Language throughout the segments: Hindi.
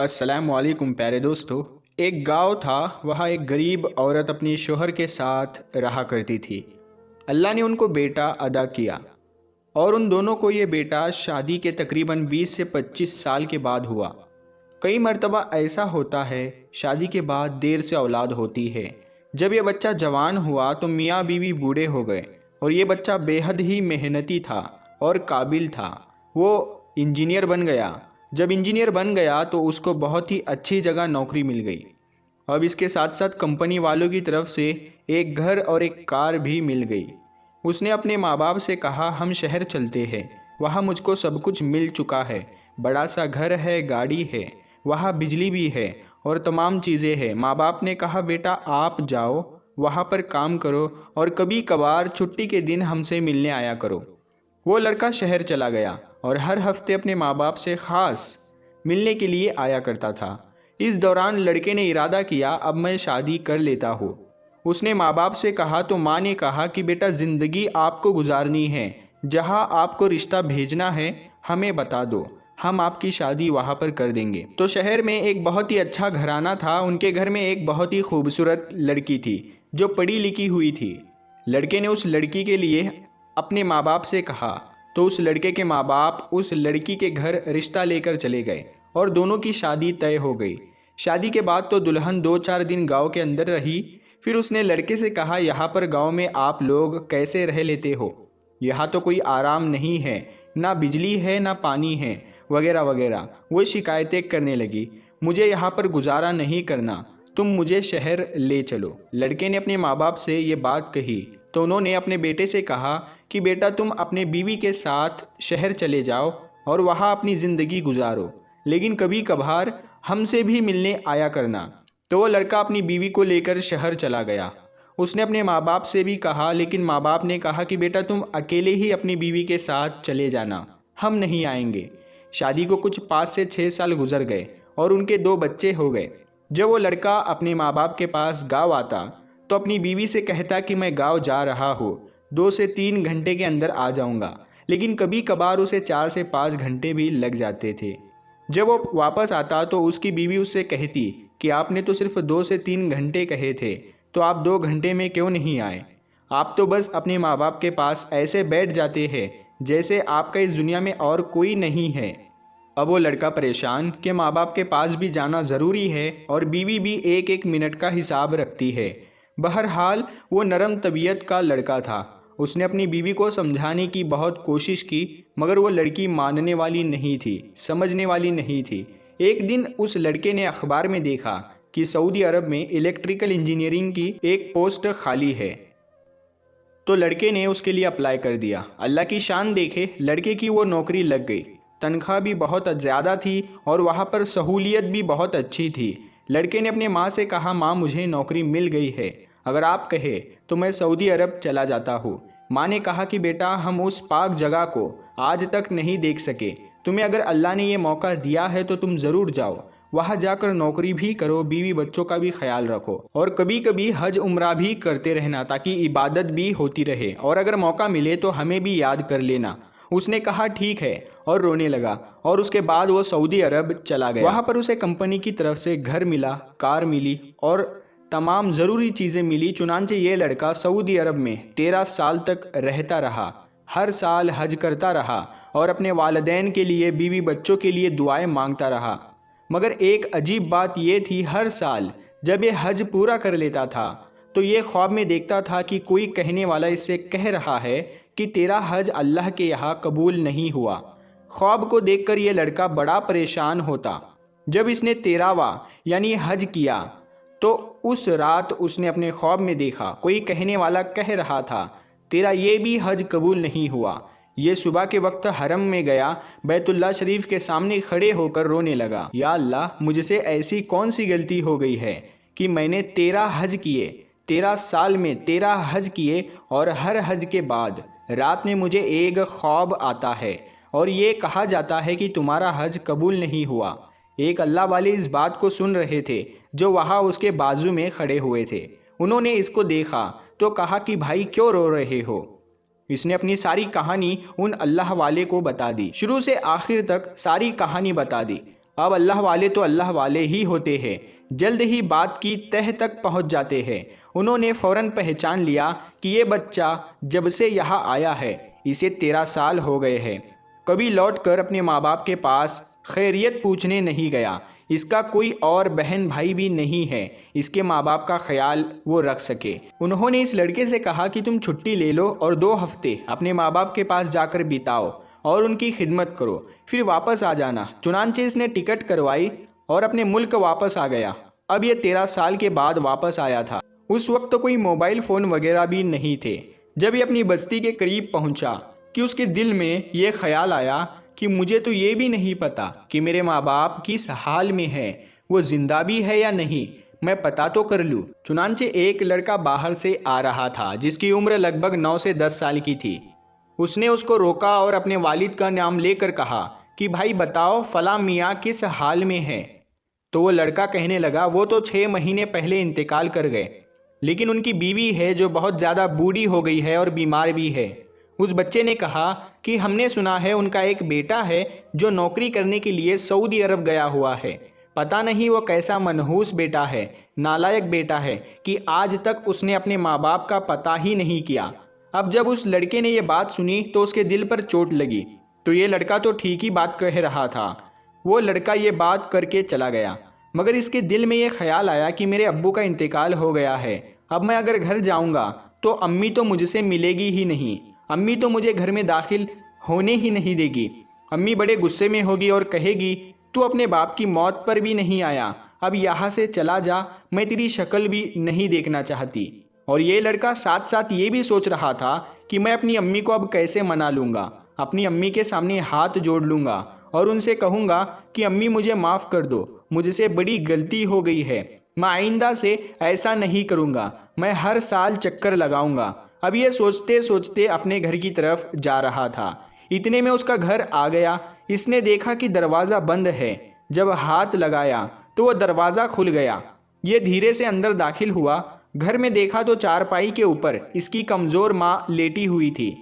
अस्सलामुअलैकुम प्यारे दोस्तों। एक गांव था, वहाँ एक गरीब औरत अपने शोहर के साथ रहा करती थी। अल्लाह ने उनको बेटा अदा किया और उन दोनों को ये बेटा शादी के तकरीबन 20 से 25 साल के बाद हुआ। कई मर्तबा ऐसा होता है, शादी के बाद देर से औलाद होती है। जब ये बच्चा जवान हुआ तो मियाँ बीवी बूढ़े हो गए और ये बच्चा बेहद ही मेहनती था और काबिल था। वो इंजीनियर बन गया। जब इंजीनियर बन गया तो उसको बहुत ही अच्छी जगह नौकरी मिल गई। अब इसके साथ साथ कंपनी वालों की तरफ से एक घर और एक कार भी मिल गई। उसने अपने माँ बाप से कहा, हम शहर चलते हैं, वहाँ मुझको सब कुछ मिल चुका है। बड़ा सा घर है, गाड़ी है, वहाँ बिजली भी है और तमाम चीज़ें हैं। माँ बाप ने कहा, बेटा आप जाओ, वहाँ पर काम करो और कभी कभार छुट्टी के दिन हमसे मिलने आया करो। वो लड़का शहर चला गया और हर हफ्ते अपने माँ बाप से ख़ास मिलने के लिए आया करता था। इस दौरान लड़के ने इरादा किया, अब मैं शादी कर लेता हूँ। उसने माँ बाप से कहा तो माँ ने कहा कि बेटा ज़िंदगी आपको गुजारनी है, जहाँ आपको रिश्ता भेजना है हमें बता दो, हम आपकी शादी वहाँ पर कर देंगे। तो शहर में एक बहुत ही अच्छा घराना था। उनके घर में एक बहुत ही खूबसूरत लड़की थी जो पढ़ी लिखी हुई थी। लड़के ने उस लड़की के लिए अपने माँ बाप से कहा तो उस लड़के के माँ बाप उस लड़की के घर रिश्ता लेकर चले गए और दोनों की शादी तय हो गई। शादी के बाद तो दुल्हन 2-4 दिन गांव के अंदर रही। फिर उसने लड़के से कहा, यहाँ पर गांव में आप लोग कैसे रह लेते हो? यहाँ तो कोई आराम नहीं है, ना बिजली है ना पानी है, वगैरह वगैरह। वो शिकायतें करने लगी, मुझे यहाँ पर गुजारा नहीं करना, तुम मुझे शहर ले चलो। लड़के ने अपने माँ बाप से ये बात कही तो उन्होंने अपने बेटे से कहा कि बेटा तुम अपने बीवी के साथ शहर चले जाओ और वहाँ अपनी ज़िंदगी गुजारो, लेकिन कभी कभार हमसे भी मिलने आया करना। तो वो लड़का अपनी बीवी को लेकर शहर चला गया। उसने अपने माँ बाप से भी कहा, लेकिन माँ बाप ने कहा कि बेटा तुम अकेले ही अपनी बीवी के साथ चले जाना, हम नहीं आएंगे। शादी को कुछ 5 से 6 साल गुजर गए और उनके 2 बच्चे हो गए। जब वो लड़का अपने माँ बाप के पास गाँव आता तो अपनी बीवी से कहता कि मैं गाँव जा रहा हूँ, 2 से 3 घंटे के अंदर आ जाऊँगा, लेकिन कभी कभार उसे 4 से 5 घंटे भी लग जाते थे। जब वो वापस आता तो उसकी बीवी उससे कहती कि आपने तो सिर्फ 2 से 3 घंटे कहे थे, तो आप 2 घंटे में क्यों नहीं आए? आप तो बस अपने माँ बाप के पास ऐसे बैठ जाते हैं जैसे आपका इस दुनिया में और कोई नहीं है। अब वो लड़का परेशान कि माँ बाप के पास भी जाना ज़रूरी है और बीवी भी एक एक मिनट का हिसाब रखती है। बहरहाल वो नरम तबीयत का लड़का था। उसने अपनी बीवी को समझाने की बहुत कोशिश की, मगर वो लड़की मानने वाली नहीं थी, समझने वाली नहीं थी। एक दिन उस लड़के ने अखबार में देखा कि सऊदी अरब में इलेक्ट्रिकल इंजीनियरिंग की एक पोस्ट खाली है, तो लड़के ने उसके लिए अप्लाई कर दिया। अल्लाह की शान देखे, लड़के की वो नौकरी लग गई। तनख्वाह भी बहुत ज़्यादा थी और वहाँ पर सहूलियत भी बहुत अच्छी थी। लड़के ने अपने माँ से कहा, माँ मुझे नौकरी मिल गई है, अगर आप कहे तो मैं सऊदी अरब चला जाता हूँ। माँ ने कहा कि बेटा हम उस पाक जगह को आज तक नहीं देख सके, तुम्हें अगर अल्लाह ने ये मौका दिया है तो तुम ज़रूर जाओ, वहाँ जाकर नौकरी भी करो, बीवी बच्चों का भी ख्याल रखो और कभी कभी हज उम्रा भी करते रहना ताकि इबादत भी होती रहे, और अगर मौका मिले तो हमें भी याद कर लेना। उसने कहा ठीक है और रोने लगा और उसके बाद वो सऊदी अरब चला गया। वहाँ पर उसे कंपनी की तरफ से घर मिला, कार मिली और तमाम ज़रूरी चीज़ें मिली। चुनांचे ये लड़का सऊदी अरब में 13 साल तक रहता रहा, हर साल हज करता रहा और अपने वालिदैन के लिए, बीवी बच्चों के लिए दुआएं मांगता रहा। मगर एक अजीब बात ये थी, हर साल जब ये हज पूरा कर लेता था तो ये ख्वाब में देखता था कि कोई कहने वाला इससे कह रहा है कि तेरा हज अल्लाह के यहाँ कबूल नहीं हुआ। ख्वाब को देखकर ये लड़का बड़ा परेशान होता। जब इसने 13वां यानी हज किया तो उस रात उसने अपने ख्वाब में देखा कोई कहने वाला कह रहा था, तेरा ये भी हज कबूल नहीं हुआ। ये सुबह के वक्त हरम में गया, बैतुल्लाह शरीफ के सामने खड़े होकर रोने लगा, या अल्लाह मुझसे ऐसी कौन सी गलती हो गई है कि मैंने 13 हज किए, 13 साल में 13 हज किए और हर हज के बाद रात में मुझे एक ख्वाब आता है और ये कहा जाता है कि तुम्हारा हज कबूल नहीं हुआ। एक अल्लाह वाले इस बात को सुन रहे थे जो वहाँ उसके बाजू में खड़े हुए थे। उन्होंने इसको देखा तो कहा कि भाई क्यों रो रहे हो? इसने अपनी सारी कहानी उन अल्लाह वाले को बता दी, शुरू से आखिर तक सारी कहानी बता दी। अब अल्लाह वाले तो अल्लाह वाले ही होते हैं, जल्द ही बात की तह तक पहुंच जाते हैं। उन्होंने फ़ौरन पहचान लिया कि ये बच्चा जब से यहाँ आया है इसे 13 साल हो गए हैं, कभी लौटकर अपने माँ बाप के पास खैरियत पूछने नहीं गया। इसका कोई और बहन भाई भी नहीं है इसके माँ बाप का ख्याल वो रख सके। उन्होंने इस लड़के से कहा कि तुम छुट्टी ले लो और 2 हफ्ते अपने माँ बाप के पास जाकर बिताओ और उनकी खिदमत करो, फिर वापस आ जाना। चुनांचे इसने टिकट करवाई और अपने मुल्क वापस आ गया। अब ये 13 साल के बाद वापस आया था। उस वक्त तो कोई मोबाइल फ़ोन वगैरह भी नहीं थे। जब ये अपनी बस्ती के करीब पहुंचा कि उसके दिल में ये ख्याल आया कि मुझे तो ये भी नहीं पता कि मेरे माँ बाप किस हाल में है, वो जिंदा भी है या नहीं, मैं पता तो कर लूँ। चुनांचे एक लड़का बाहर से आ रहा था जिसकी उम्र लगभग 9 से 10 साल की थी। उसने उसको रोका और अपने वालिद का नाम लेकर कहा कि भाई बताओ फला मियाँ किस हाल में है। तो वो लड़का कहने लगा वो तो 6 महीने पहले इंतकाल कर गए, लेकिन उनकी बीवी है जो बहुत ज़्यादा बूढ़ी हो गई है और बीमार भी है। उस बच्चे ने कहा कि हमने सुना है उनका एक बेटा है जो नौकरी करने के लिए सऊदी अरब गया हुआ है। पता नहीं वो कैसा मनहूस बेटा है, नालायक बेटा है कि आज तक उसने अपने माँ बाप का पता ही नहीं किया। अब जब उस लड़के ने ये बात सुनी तो उसके दिल पर चोट लगी। तो ये लड़का तो ठीक ही बात कह रहा था। वो लड़का ये बात करके चला गया, मगर इसके दिल में ये ख्याल आया कि मेरे अब्बू का इंतकाल हो गया है। अब मैं अगर घर जाऊंगा तो अम्मी तो मुझसे मिलेगी ही नहीं, अम्मी तो मुझे घर में दाखिल होने ही नहीं देगी। अम्मी बड़े गुस्से में होगी और कहेगी तू अपने बाप की मौत पर भी नहीं आया, अब यहाँ से चला जा, मैं तेरी शक्ल भी नहीं देखना चाहती। और ये लड़का साथ साथ ये भी सोच रहा था कि मैं अपनी अम्मी को अब कैसे मना लूँगा। अपनी अम्मी के सामने हाथ जोड़ लूँगा और उनसे कहूँगा कि अम्मी मुझे माफ़ कर दो, मुझसे बड़ी गलती हो गई है, मैं आइंदा से ऐसा नहीं करूँगा, मैं हर साल चक्कर लगाऊँगा। अब ये सोचते सोचते अपने घर की तरफ जा रहा था। इतने में उसका घर आ गया। इसने देखा कि दरवाज़ा बंद है। जब हाथ लगाया तो वह दरवाज़ा खुल गया। ये धीरे से अंदर दाखिल हुआ। घर में देखा तो चारपाई के ऊपर इसकी कमज़ोर माँ लेटी हुई थी।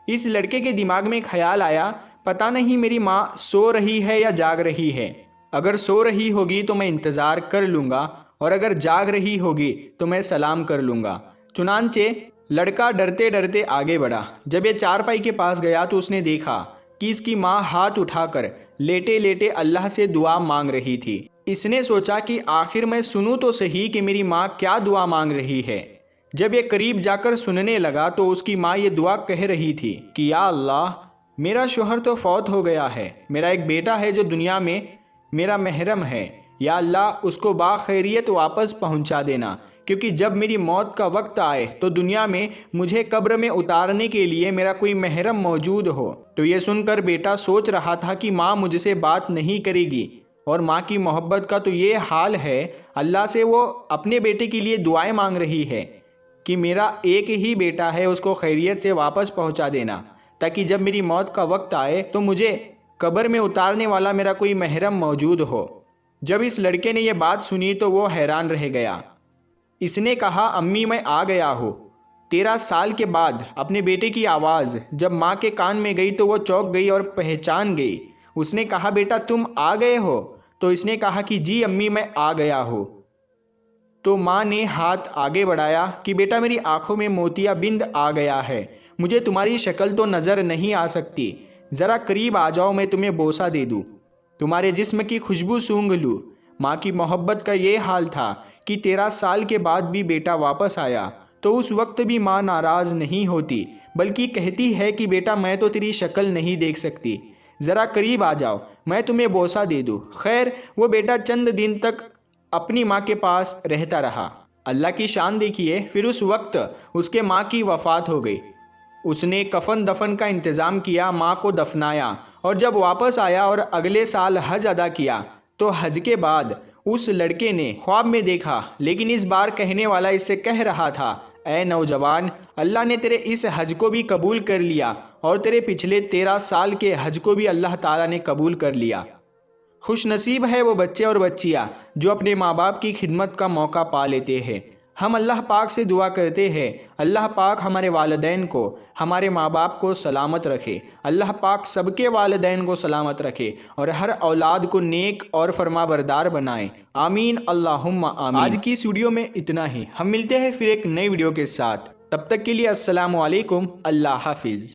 इस लड़के के दिमाग में ख्याल आया पता नहीं मेरी माँ सो रही है या जाग रही है। अगर सो रही होगी तो मैं इंतज़ार कर लूँगा और अगर जाग रही होगी तो मैं सलाम कर लूँगा। चुनांचे लड़का डरते डरते आगे बढ़ा। जब ये चारपाई के पास गया तो उसने देखा कि इसकी माँ हाथ उठाकर लेटे लेटे अल्लाह से दुआ मांग रही थी। इसने सोचा कि आखिर मैं सुनूं तो सही कि मेरी माँ क्या दुआ मांग रही है। जब ये करीब जाकर सुनने लगा तो उसकी माँ ये दुआ कह रही थी कि या अल्लाह, मेरा शोहर तो फौत हो गया है, मेरा एक बेटा है जो दुनिया में मेरा महरम है, या अल्लाह उसको बाखैरियत वापस पहुंचा देना, क्योंकि जब मेरी मौत का वक्त आए तो दुनिया में मुझे कब्र में उतारने के लिए मेरा कोई महरम मौजूद हो। तो ये सुनकर बेटा सोच रहा था कि माँ मुझसे बात नहीं करेगी और माँ की मोहब्बत का तो ये हाल है, अल्लाह से वो अपने बेटे के लिए दुआएं मांग रही है कि मेरा एक ही बेटा है, उसको खैरियत से वापस पहुँचा देना, ताकि जब मेरी मौत का वक्त आए तो मुझे कब्र में उतारने वाला मेरा कोई महरम मौजूद हो। जब इस लड़के ने यह बात सुनी तो वो हैरान रह गया। इसने कहा अम्मी मैं आ गया हूँ। 13 साल के बाद अपने बेटे की आवाज़ जब माँ के कान में गई तो वो चौंक गई और पहचान गई। उसने कहा बेटा तुम आ गए हो? तो इसने कहा कि जी अम्मी मैं आ गया हूँ। तो माँ ने हाथ आगे बढ़ाया कि बेटा मेरी आंखों में मोतियाबिंद आ गया है, मुझे तुम्हारी शक्ल तो नज़र नहीं आ सकती, ज़रा करीब आ जाओ मैं तुम्हें बोसा दे दूँ, तुम्हारे जिस्म की खुशबू सूंघ लूँ। माँ की मोहब्बत का ये हाल था कि 13 साल के बाद भी बेटा वापस आया तो उस वक्त भी माँ नाराज़ नहीं होती, बल्कि कहती है कि बेटा मैं तो तेरी शक्ल नहीं देख सकती, ज़रा करीब आ जाओ मैं तुम्हें बोसा दे दूँ। खैर वो बेटा चंद दिन तक अपनी माँ के पास रहता रहा। अल्लाह की शान देखिए, फिर उस वक्त उसके माँ की वफ़ात हो गई। उसने कफन दफन का इंतज़ाम किया, माँ को दफनाया और जब वापस आया और अगले साल हज अदा किया तो हज के बाद उस लड़के ने ख्वाब में देखा, लेकिन इस बार कहने वाला इससे कह रहा था ऐ नौजवान, अल्लाह ने तेरे इस हज को भी कबूल कर लिया और तेरे पिछले 13 साल के हज को भी अल्लाह ताला ने कबूल कर लिया। खुश नसीब है वो बच्चे और बच्चियाँ जो अपने माँ बाप की खिदमत का मौका पा लेते हैं। हम अल्लाह पाक से दुआ करते हैं, अल्लाह पाक हमारे वालिदैन को, हमारे माँ बाप को सलामत रखे। अल्लाह पाक सबके वालिदैन को सलामत रखे और हर औलाद को नेक और फरमाबरदार बनाए। आमीन अल्लाहुम्मा आमीन। आज की इस वीडियो में इतना ही। हम मिलते हैं फिर एक नई वीडियो के साथ। तब तक के लिए अस्सलामु अलैकुम। अल्लाह हाफिज़।